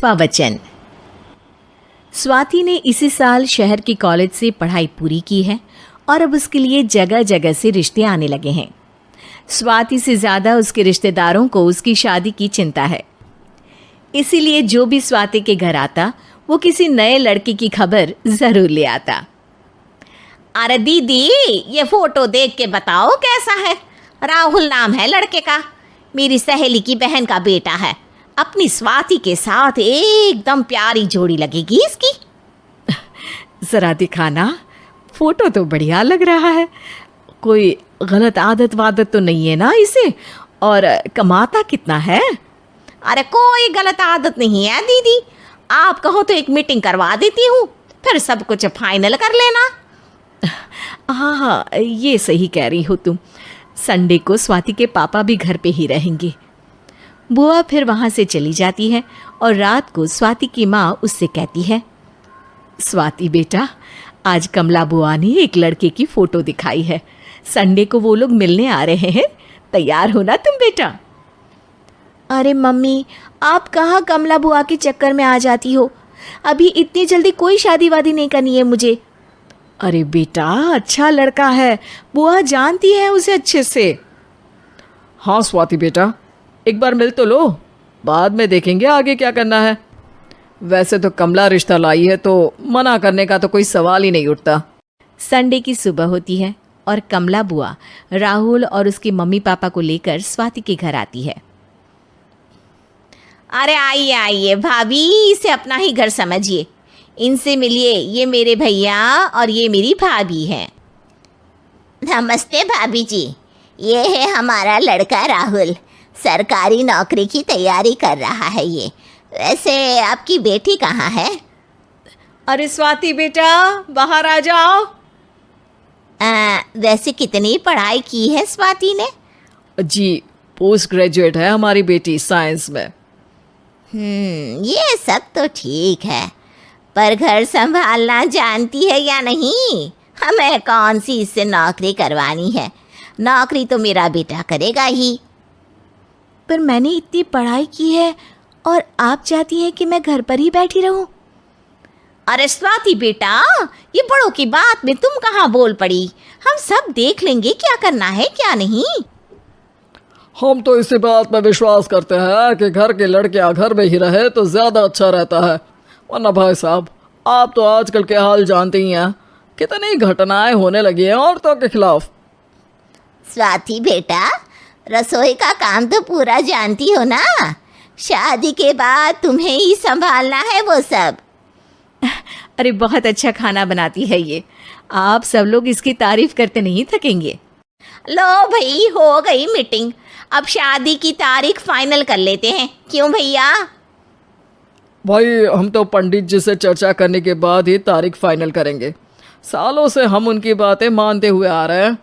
5वां वचन। स्वाति ने इसी साल शहर के कॉलेज से पढ़ाई पूरी की है और अब उसके लिए जगह जगह से रिश्ते आने लगे हैं। स्वाति से ज़्यादा उसके रिश्तेदारों को उसकी शादी की चिंता है, इसीलिए जो भी स्वाति के घर आता वो किसी नए लड़के की खबर ज़रूर ले आता। अरे दीदी, ये फोटो देख के बताओ कैसा है। राहुल नाम है लड़के का, मेरी सहेली की बहन का बेटा है। अपनी स्वाति के साथ एकदम प्यारी जोड़ी लगेगी इसकी। ज़रा दिखाना, फोटो तो बढ़िया लग रहा है। कोई गलत आदत वादत तो नहीं है ना इसे? और कमाता कितना है? अरे कोई गलत आदत नहीं है दीदी, आप कहो तो एक मीटिंग करवा देती हूँ, फिर सब कुछ फाइनल कर लेना। हाँ हाँ, ये सही कह रही हो तुम। संडे को स्वाति के पापा भी घर पे ही रहेंगे। बुआ फिर वहाँ से चली जाती है और रात को स्वाति की माँ उससे कहती है, स्वाति बेटा, आज कमला बुआ ने एक लड़के की फ़ोटो दिखाई है। संडे को वो लोग मिलने आ रहे हैं, तैयार हो ना तुम बेटा? अरे मम्मी, आप कहाँ कमला बुआ के चक्कर में आ जाती हो? अभी इतनी जल्दी कोई शादी वादी नहीं करनी है मुझे। अरे बेटा, अच्छा लड़का है, बुआ जानती है उसे अच्छे से। हाँ स्वाति बेटा, एक बार मिल तो लो, बाद में देखेंगे आगे क्या करना है। वैसे तो कमला रिश्ता लाई है तो मना करने का तो कोई सवाल ही नहीं उठता। संडे की सुबह होती है और कमला बुआ राहुल और उसके मम्मी पापा को लेकर स्वाति के घर आती है। अरे आइए आइए भाभी, इसे अपना ही घर समझिए, इनसे मिलिए। ये मेरे भैया और ये मेरी भाभी हैं। नमस्ते भाभी जी, ये है हमारा लड़का राहुल, सरकारी नौकरी की तैयारी कर रहा है ये। वैसे आपकी बेटी कहाँ है? अरे स्वाति बेटा, बाहर आ जाओ। वैसे कितनी पढ़ाई की है स्वाति ने? जी, पोस्ट ग्रेजुएट है हमारी बेटी साइंस में। ये सब तो ठीक है, पर घर संभालना जानती है या नहीं? हमें कौन सी इससे नौकरी करवानी है, नौकरी तो मेरा बेटा करेगा ही। पर मैंने इतनी पढ़ाई की है और आप चाहती हैं कि मैं घर पर ही बैठी रहूं? अरे स्वाति बेटा, ये बड़ों की बात में तुम कहाँ बोल पड़ी? हम सब देख लेंगे क्या करना है क्या नहीं। हम तो इसी बात में विश्वास करते हैं कि घर के लड़के घर में ही रहे तो ज़्यादा अच्छा रहता है, वरना भाई साहब आप तो आजकल के हाल जानते ही हैं, कितनी घटनाएं होने लगी हैं औरतों के खिलाफ। स्वाति बेटा, रसोई का काम तो पूरा जानती हो ना? शादी के बाद तुम्हें ही संभालना है वो सब। अरे बहुत अच्छा खाना बनाती है ये, आप सब लोग इसकी तारीफ करते नहीं थकेंगे। लो भाई, हो गई मीटिंग, अब शादी की तारीख फाइनल कर लेते हैं, क्यों भैया? भाई हम तो पंडित जी से चर्चा करने के बाद ही तारीख फाइनल करेंगे, सालों से हम उनकी बातें मानते हुए आ रहे हैं।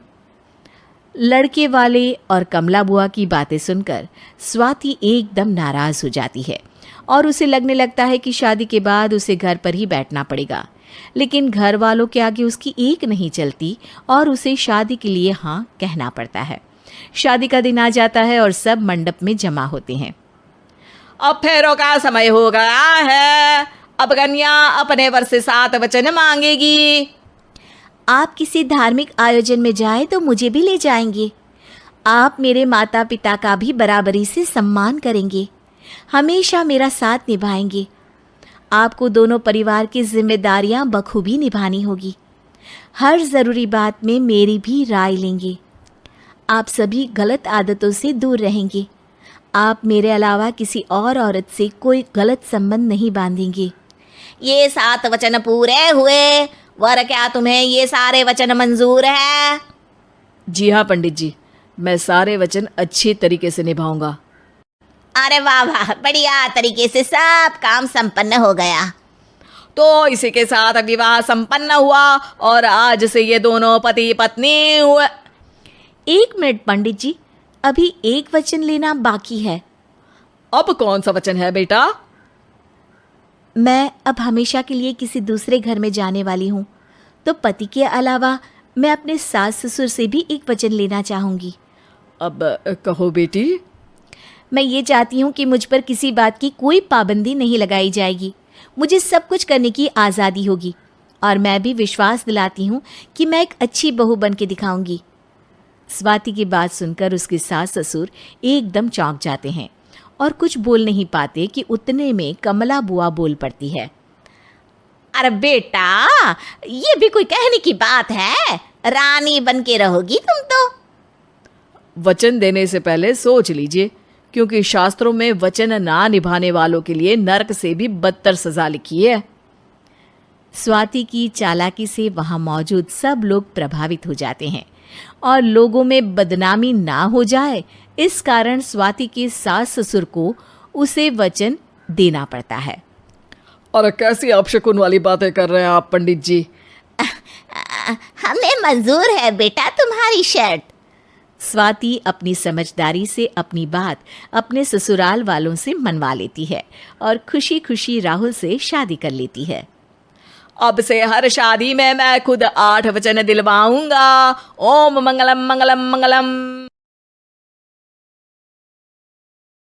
लड़के वाले और कमला बुआ की बातें सुनकर स्वाति एकदम नाराज हो जाती है और उसे लगने लगता है कि शादी के बाद उसे घर पर ही बैठना पड़ेगा। लेकिन घर वालों के आगे उसकी एक नहीं चलती और उसे शादी के लिए हाँ कहना पड़ता है। शादी का दिन आ जाता है और सब मंडप में जमा होते हैं। अब फेरों का समय हो गया है, अब कन्या अपने वर से 7 वचन मांगेगी। आप किसी धार्मिक आयोजन में जाएं तो मुझे भी ले जाएंगे। आप मेरे माता पिता का भी बराबरी से सम्मान करेंगे, हमेशा मेरा साथ निभाएंगे। आपको दोनों परिवार की जिम्मेदारियां बखूबी निभानी होगी। हर ज़रूरी बात में मेरी भी राय लेंगे। आप सभी गलत आदतों से दूर रहेंगे। आप मेरे अलावा किसी और औरत से कोई गलत संबंध नहीं बांधेंगे। ये 7 वचन पूरे हुए, वर क्या तुम्हें ये सारे वचन मंजूर है? जी हाँ पंडित जी, मैं सारे वचन अच्छी तरीके से निभाऊंगा। अरे वाह वाह, बढ़िया तरीके से सब काम संपन्न हो गया। तो इसी के साथ विवाह संपन्न हुआ और आज से ये दोनों पति पत्नी हुए। 1 मिनट पंडित जी, अभी एक वचन लेना बाकी है। अब कौन सा वचन है बेटा? मैं अब हमेशा के लिए किसी दूसरे घर में जाने वाली हूँ, तो पति के अलावा मैं अपने सास ससुर से भी एक वचन लेना चाहूँगी। अब कहो बेटी। मैं ये चाहती हूँ कि मुझ पर किसी बात की कोई पाबंदी नहीं लगाई जाएगी। मुझे सब कुछ करने की आज़ादी होगी और मैं भी विश्वास दिलाती हूँ कि मैं एक अच्छी बहू बन के दिखाऊंगी। स्वाति की बात सुनकर उसके सास ससुर एकदम चौंक जाते हैं और कुछ बोल नहीं पाते कि उतने में कमला बुआ बोल पड़ती है। अरे बेटा, ये भी कोई कहने की बात है? रानी बन के रहोगी तुम तो। वचन देने से पहले सोच लीजिए, क्योंकि शास्त्रों में वचन ना निभाने वालों के लिए नरक से भी बदतर सजा लिखी है। स्वाति की चालाकी से वहां मौजूद सब लोग प्रभावित हो जाते हैं और लोगों में बदनामी ना हो जाए, इस कारण स्वाति के सास ससुर को उसे वचन देना पड़ता है। अरे कैसी अपशकुन वाली बातें कर रहे हैं आप पंडित जी। हमें मंजूर है बेटा तुम्हारी शर्त। स्वाति अपनी समझदारी से अपनी बात अपने ससुराल वालों से मनवा लेती है और खुशी खुशी राहुल से शादी कर लेती है। अब से हर शादी में मैं खुद 8 वचन दिलवाऊंगा। ओम मंगलम मंगलम मंगलम।